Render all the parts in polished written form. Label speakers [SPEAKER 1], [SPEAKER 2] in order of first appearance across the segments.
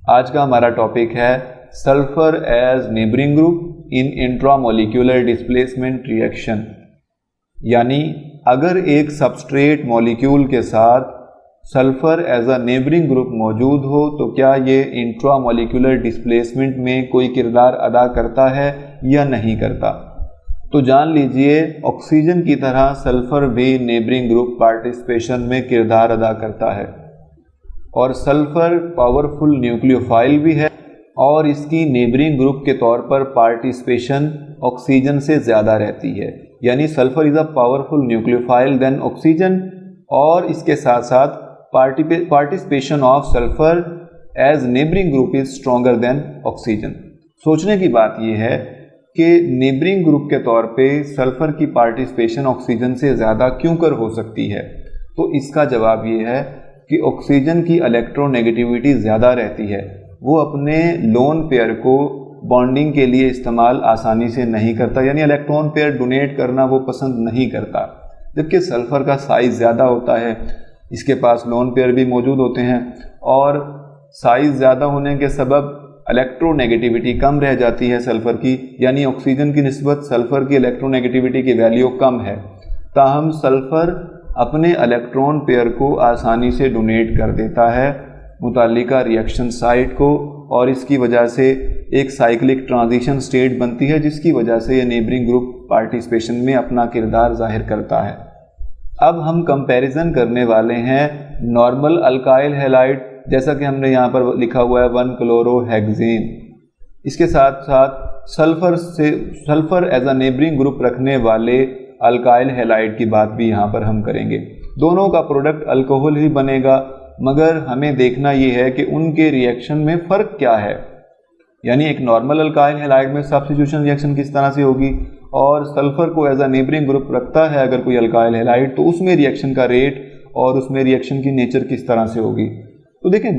[SPEAKER 1] आज का हमारा टॉपिक है sulphur as neighbouring group in intramolecular displacement reaction. यानी अगर एक सबस्ट्रेट मॉलिक्यूल के साथ sulphur as a neighbouring group मौजूद हो तो क्या ये इंट्रामोलिक्यूलर डिस्प्लेसमेंट में कोई किरदार अदा करता है या नहीं करता। तो जान लीजिए ऑक्सीजन की तरह सल्फर भी नेबरिंग ग्रुप पार्टिसिपेशन में किरदार अदा करता है और सल्फर पावरफुल न्यूक्लियोफाइल भी है और इसकी नेबरिंग ग्रुप के तौर पर पार्टिसिपेशन ऑक्सीजन से ज़्यादा रहती है। यानी sulphur is a powerful nucleophile than oxygen और इसके साथ साथ participation of sulphur as neighbouring group is stronger than oxygen. सोचने की बात यह है कि नेबरिंग ग्रुप के तौर पे सल्फर की पार्टिसिपेशन ऑक्सीजन से ज़्यादा क्यों कर हो सकती है। तो इसका जवाब ये है कि ऑक्सीजन की इलेक्ट्रोनेगेटिविटी ज़्यादा रहती है, वो अपने लोन पेयर को बॉन्डिंग के लिए इस्तेमाल आसानी से नहीं करता, यानी इलेक्ट्रॉन पेयर डोनेट करना वो पसंद नहीं करता। जबकि सल्फर का साइज़ ज़्यादा होता है, इसके पास लोन पेयर भी मौजूद होते हैं और साइज़ ज़्यादा होने के सबब इलेक्ट्रोनेगेटिविटी कम रह जाती है सल्फर की, यानी ऑक्सीजन की निस्बत सल्फर की इलेक्ट्रोनेगेटिविटी की वैल्यू कम है। ताहम सल्फर अपने इलेक्ट्रॉन पेयर को आसानी से डोनेट कर देता है मुतालिका रिएक्शन साइट को और इसकी वजह से एक साइक्लिक ट्रांजिशन स्टेट बनती है जिसकी वजह से ये नेबरिंग ग्रुप पार्टिसिपेशन में अपना किरदार जाहिर करता है। अब हम कंपैरिजन करने वाले हैं नॉर्मल अल्काइल हैलाइड, जैसा कि हमने यहाँ पर लिखा हुआ है 1-क्लोरोहेक्सेन, इसके साथ साथ sulphur as a neighbouring group रखने वाले अल्काइल हैलाइड की बात भी यहाँ पर हम करेंगे। दोनों का प्रोडक्ट अल्कोहल ही बनेगा, मगर हमें देखना ये है कि उनके रिएक्शन में फ़र्क क्या है। यानी एक नॉर्मल अल्काइल हैलाइड में सब्स्टिट्यूशन रिएक्शन किस तरह से होगी और सल्फर को एज अ नेबरिंग ग्रुप रखता है अगर कोई अल्काइल हैलाइड तो उसमें रिएक्शन का रेट और उसमें रिएक्शन की नेचर किस तरह से होगी। तो देखें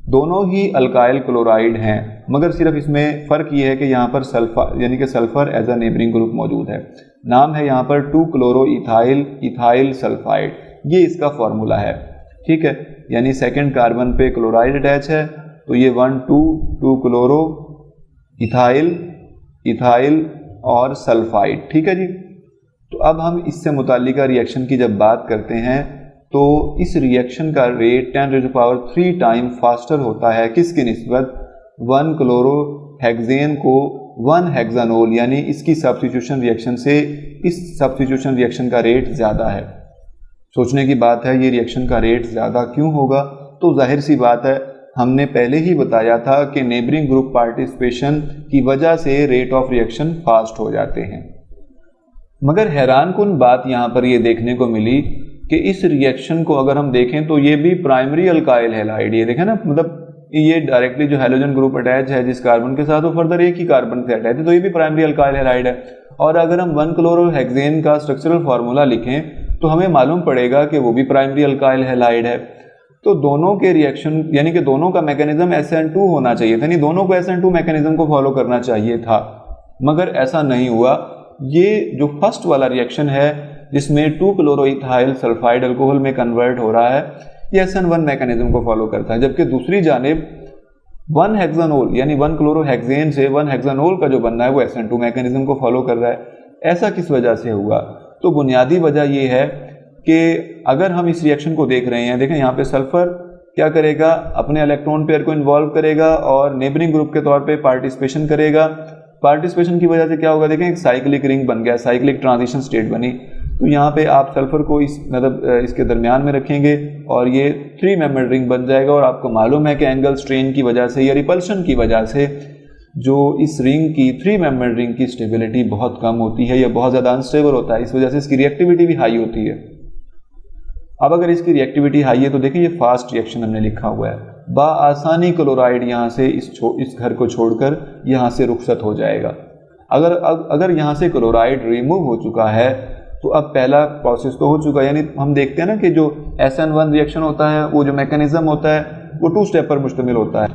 [SPEAKER 1] दोनों ही अल्काइल क्लोराइड हैं, मगर सिर्फ इसमें फ़र्क ये है कि यहाँ पर सल्फर यानी कि sulphur as a neighbouring group मौजूद है। नाम है यहाँ पर 2-क्लोरोइथाइल इथाइल सल्फाइड, ये इसका फॉर्मूला है, ठीक है। यानी सेकंड कार्बन पे क्लोराइड अटैच है तो ये 2-क्लोरो इथाइल और सल्फाइड, ठीक है जी। तो अब हम इससे मुतालिका रिएक्शन की जब बात करते हैं तो इस रिएक्शन का रेट 10⁻³ टाइम फास्टर होता है किसकी निस्बत 1-क्लोरोहेक्सेन को 1-हेक्सानोल, यानी इसकी सब्स्टिट्यूशन रिएक्शन से इस सब्स्टिट्यूशन रिएक्शन का रेट ज़्यादा है। सोचने की बात है ये रिएक्शन का रेट ज़्यादा क्यों होगा। तो जाहिर सी बात है, हमने पहले ही बताया था कि नेबरिंग ग्रुप पार्टिसिपेशन की वजह से रेट ऑफ रिएक्शन फास्ट हो जाते हैं। मगर हैरानकुन बात यहाँ पर ये देखने को मिली कि इस रिएक्शन को अगर हम देखें तो ये भी प्राइमरी अल्काइल हैलाइड, ये देखें ना, मतलब ये डायरेक्टली जो हैलोजन ग्रुप अटैच है जिस कार्बन के साथ वो फर्दर एक ही कार्बन से अटैच है, तो ये भी प्राइमरी अल्काइल हैलाइड है। और अगर हम 1-क्लोरोहेक्सेन का स्ट्रक्चरल फार्मूला लिखें तो हमें मालूम पड़ेगा कि वो भी प्राइमरी अल्काइल हैलाइड है। तो दोनों के रिएक्शन यानी कि दोनों का मैकेनिज्म SN2 होना चाहिए था, यानी दोनों को SN2 मैकेनिज्म को फॉलो करना चाहिए था, मगर ऐसा नहीं हुआ। ये जो फर्स्ट वाला रिएक्शन है जिसमें 2-क्लोरोइथाइल सल्फाइड अल्कोहल में कन्वर्ट हो रहा है, ये SN1 मैकेनिज्म को फॉलो करता है, जबकि दूसरी जानिब 1-हेक्सानोल यानी 1-क्लोरोहेक्सेन से 1-हेक्सानोल का जो बनना है वो SN2 मैकेनिज्म को फॉलो कर रहा है। ऐसा किस वजह से हुआ? तो बुनियादी वजह ये है कि अगर हम इस रिएक्शन को देख रहे हैं, देखें यहाँ पे सल्फर क्या करेगा, अपने इलेक्ट्रॉन पेयर को इन्वॉल्व करेगा और नेबरिंग ग्रुप के तौर पे पार्टिसिपेशन करेगा। पार्टिसिपेशन की वजह से क्या होगा, देखें एक साइक्लिक रिंग बन गया, साइक्लिक ट्रांजिशन स्टेट बनी। तो यहाँ पे आप सल्फर को इसके दरमियान में रखेंगे और ये 3 मेंबर रिंग बन जाएगा और आपको मालूम है कि एंगल स्ट्रेन की वजह से या रिपल्शन की वजह से जो इस रिंग की 3 मेंबर रिंग की स्टेबिलिटी बहुत कम होती है या बहुत ज़्यादा अनस्टेबल होता है, इस वजह से इसकी रिएक्टिविटी भी हाई होती है। अब अगर इसकी रिएक्टिविटी हाई है तो देखिए ये फास्ट रिएक्शन हमने लिखा हुआ है, बाआसानी क्लोराइड यहाँ से इस घर को छोड़कर यहाँ से रुखसत हो जाएगा। अगर यहाँ से क्लोराइड रिमूव हो चुका है तो अब पहला प्रोसेस तो हो चुका है, यानी हम देखते हैं ना कि जो SN1 रिएक्शन होता है वो जो मैकेनिज्म होता है वो 2 स्टेप पर मुश्तमिल होता है।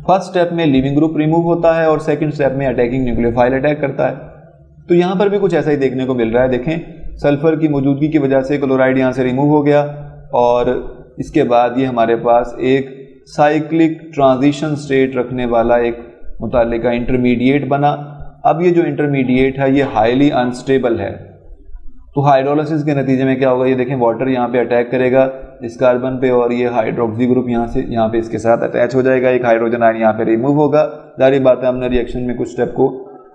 [SPEAKER 1] फर्स्ट स्टेप में लीविंग ग्रुप रिमूव होता है और सेकंड स्टेप में अटैकिंग न्यूक्लियोफाइल अटैक करता है। तो यहाँ पर भी कुछ ऐसा ही देखने को मिल रहा है। देखें सल्फर की मौजूदगी की वजह से क्लोराइड यहाँ से रिमूव हो गया और इसके बाद ये हमारे पास एक साइक्लिक ट्रांजिशन स्टेट रखने वाला एक मुताल्लिका इंटरमीडिएट बना। अब ये जो इंटरमीडिएट है ये हाईली अनस्टेबल है, तो हाइड्रोलिसिस के नतीजे में क्या होगा, ये देखें वाटर यहाँ पे अटैक करेगा इस कार्बन पे और ये हाइड्रोक्सी ग्रुप यहाँ पे इसके साथ अटैच हो जाएगा, एक हाइड्रोजन आयन यहाँ पे रिमूव होगा। जारी बात है हमने रिएक्शन में कुछ स्टेप को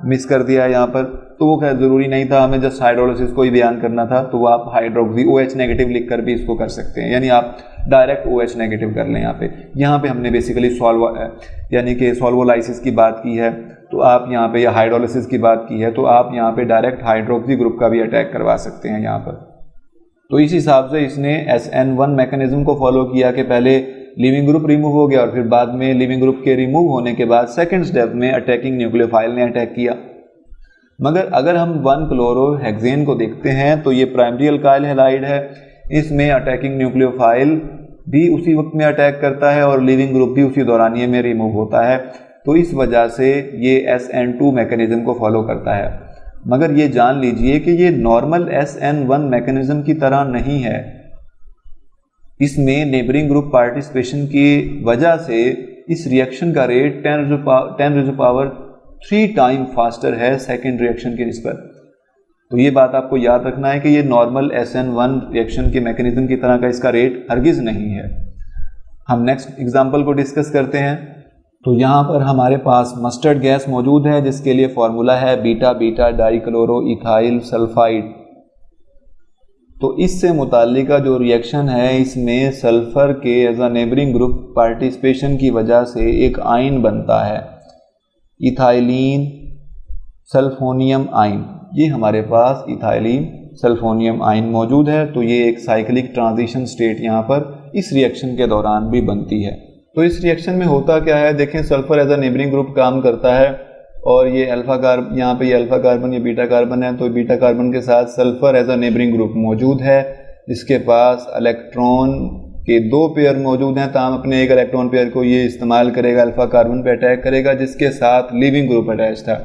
[SPEAKER 1] मिस कर दिया है यहाँ पर, तो वो खैर ज़रूरी नहीं था, हमें जस्ट हाइड्रोलिसिस को ही बयान करना था, तो आप हाइड्रोक्सी OH नेगेटिव लिख कर भी इसको कर सकते हैं, यानी आप डायरेक्ट OH नेगेटिव कर लें। यहाँ पे हमने बेसिकली यानी कि सॉल्वोलाइसिस की बात की है, तो आप यहाँ पे या हाइड्रोलिसिस की बात की है, तो आप यहाँ पे डायरेक्ट हाइड्रोक्सी ग्रुप का भी अटैक करवा सकते हैं यहाँ पर। तो इस हिसाब से इसने SN1 मैकेनिज्म को फॉलो किया कि पहले लिविंग ग्रुप रिमूव हो गया और फिर बाद में लिविंग ग्रुप के रिमूव होने के बाद सेकंड स्टेप में अटैकिंग न्यूक्लियोफाइल ने अटैक किया। मगर अगर हम 1-क्लोरोहेक्सेन को देखते हैं तो ये प्राइमरी अल्काइल हैलाइड है, इसमें अटैकिंग न्यूक्लियोफाइल भी उसी वक्त में अटैक करता है और लिविंग ग्रुप भी उसी दौरानिये में रिमूव होता है, तो इस वजह से ये SN2 मैकेनिज्म को फॉलो करता है। मगर ये जान लीजिए कि ये नॉर्मल SN1 मैकेनिज्म की तरह नहीं है, इसमें नेबरिंग ग्रुप पार्टिसिपेशन की वजह से इस रिएक्शन का रेट 10⁻³ टाइम फास्टर है सेकेंड रिएक्शन की निस्बत। तो ये बात आपको याद रखना है कि ये नॉर्मल SN1 रिएक्शन के मैकेनिज्म की तरह का इसका रेट हरगिज़ नहीं है। हम नेक्स्ट एग्जांपल को डिस्कस करते हैं। तो यहाँ पर हमारे पास मस्टर्ड गैस मौजूद है जिसके लिए फॉर्मूला है बीटा डाइक्लोरोइथाइल सल्फाइड। तो इससे मुताल्लिका जो रिएक्शन है इसमें सल्फर के as a neighbouring group participation की वजह से एक आयन बनता है, इथाइलिन सल्फोनियम आयन। ये हमारे पास इथाइलिन सल्फोनियम आयन मौजूद है, तो ये एक साइक्लिक ट्रांजिशन स्टेट यहाँ पर इस रिएक्शन के दौरान भी बनती है। तो इस रिएक्शन में होता क्या है, देखें sulphur as a neighbouring group काम करता है और ये अल्फा कार्बन, यहाँ पे ये अल्फा कार्बन, ये बीटा कार्बन है, तो बीटा कार्बन के साथ sulphur as a neighbouring group मौजूद है, जिसके पास इलेक्ट्रॉन के 2 पेयर मौजूद हैं, ताम अपने एक इलेक्ट्रॉन पेयर को ये इस्तेमाल करेगा, अल्फा कार्बन पे अटैक करेगा जिसके साथ लिविंग ग्रुप अटैच था।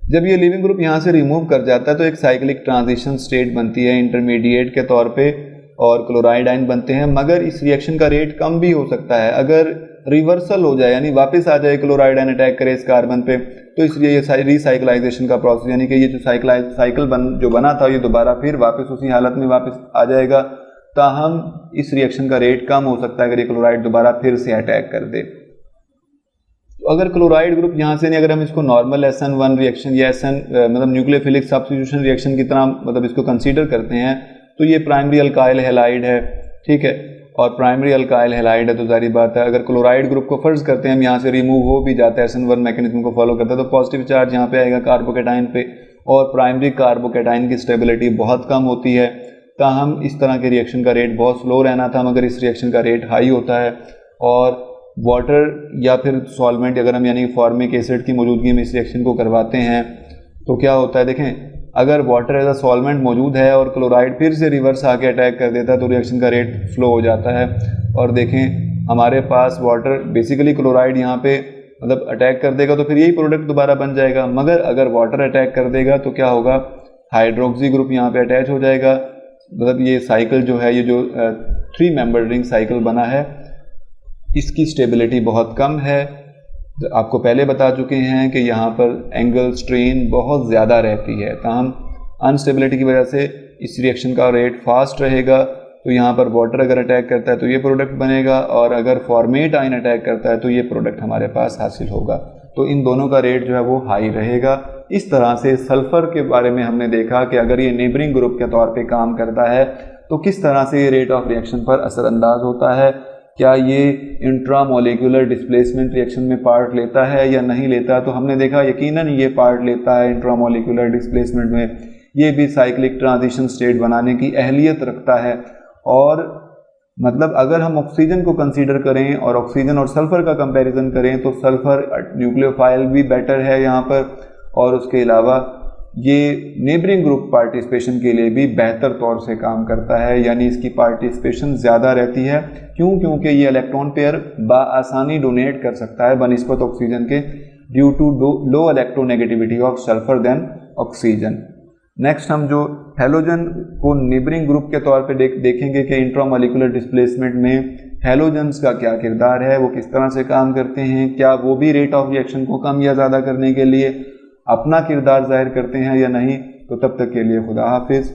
[SPEAKER 1] जब ये लिविंग ग्रुप यहाँ से रिमूव कर जाता है तो एक साइक्लिक ट्रांजिशन स्टेट बनती है इंटरमीडिएट के तौर पे और क्लोराइड आयन बनते हैं। मगर इस रिएक्शन का रेट कम भी हो सकता है अगर रिवर्सल हो जाए, यानी वापस आ जाए क्लोराइड आयन अटैक करे इस कार्बन पे, तो इसलिए ये रिसाइक्लाइजेशन का प्रोसेस, यानी कि ये जो साइकिल जो बना था ये दोबारा फिर वापस उसी हालत में वापस आ जाएगा। ताहम इस रिएक्शन का रेट कम हो सकता है अगर ये क्लोराइड दोबारा फिर से अटैक कर दे। तो अगर क्लोराइड ग्रुप यहाँ से नहीं, अगर हम इसको नॉर्मल SN1 रिएक्शन या मतलब न्यूक्लियोफिलिक सब्स्टिट्यूशन रिएक्शन की तरह मतलब इसको कंसीडर करते हैं, तो ये प्राइमरी अल्काइल हैलाइड है, ठीक है, और प्राइमरी अल्काइल हैलाइड है तो जारी बात है अगर क्लोराइड ग्रुप को फर्ज करते हैं हम यहाँ से रिमूव हो भी जाता है, SN1 मैकेनिज्म को फॉलो करता है, तो पॉजिटिव चार्ज यहाँ पे आएगा कार्बोकेटाइन पे और प्राइमरी कार्बोकेटाइन की स्टेबिलिटी बहुत कम होती है। ताहम इस तरह के रिएक्शन का रेट बहुत स्लो रहना था, मगर इस रिएक्शन का रेट हाई होता है और वाटर या फिर सॉल्वेंट, अगर हम यानी फॉर्मिक एसिड की मौजूदगी में इस रिएक्शन को करवाते हैं तो क्या होता है, देखें अगर वाटर एज अ सॉल्वेंट मौजूद है और क्लोराइड फिर से रिवर्स आके अटैक कर देता है तो रिएक्शन का रेट स्लो हो जाता है। और देखें हमारे पास वाटर बेसिकली क्लोराइड यहाँ पे मतलब अटैक कर देगा तो फिर यही प्रोडक्ट दोबारा बन जाएगा, मगर अगर वाटर अटैक कर देगा तो क्या होगा, हाइड्रोक्सी ग्रुप यहाँ पे अटैच हो जाएगा। मतलब ये साइकिल जो है, ये जो 3 मेंबर रिंग साइकिल बना है इसकी स्टेबिलिटी बहुत कम है। आपको पहले बता चुके हैं कि यहाँ पर एंगल स्ट्रेन बहुत ज़्यादा रहती है, ताहम अनस्टेबिलिटी की वजह से इस रिएक्शन का रेट फास्ट रहेगा। तो यहाँ पर वाटर अगर अटैक करता है तो ये प्रोडक्ट बनेगा और अगर फॉर्मेट आयन अटैक करता है तो ये प्रोडक्ट हमारे पास हासिल होगा। तो इन दोनों का रेट जो है वो हाई रहेगा। इस तरह से सल्फ़र के बारे में हमने देखा कि अगर ये नेबरिंग ग्रुप के तौर पे काम करता है तो किस तरह से ये रेट ऑफ रिएक्शन पर असरअंदाज होता है, क्या ये इंट्रामोलिकुलर डिस्प्लेसमेंट रिएक्शन में पार्ट लेता है या नहीं लेता। तो हमने देखा यकीनन ये पार्ट लेता है इंट्रामोलिकुलर डिस्प्लेसमेंट में, ये भी साइक्लिक ट्रांजिशन स्टेट बनाने की अहलियत रखता है। और मतलब अगर हम ऑक्सीजन को कंसीडर करें और ऑक्सीजन और सल्फ़र का कंपैरिजन करें तो सल्फ़र न्यूक्लियोफाइल भी बेटर है यहाँ पर, और उसके अलावा ये नेबरिंग ग्रुप पार्टिसिपेशन के लिए भी बेहतर तौर से काम करता है, यानी इसकी पार्टिसिपेशन ज़्यादा रहती है। क्यों? क्योंकि ये इलेक्ट्रॉन पेयर बाआसानी डोनेट कर सकता है बनिस्बत ऑक्सीजन के, due to low electronegativity of sulphur than oxygen. Next हम जो हैलोजन को नेबरिंग ग्रुप के तौर पे देखेंगे कि इंट्रामोलिकुलर डिस्प्लेसमेंट में हैलोजन्स का क्या किरदार है, वो किस तरह से काम करते हैं, क्या वो भी रेट ऑफ रिएक्शन को कम या ज़्यादा करने के लिए अपना किरदार जाहिर करते हैं या नहीं। तो तब तक के लिए खुदा हाफिज़।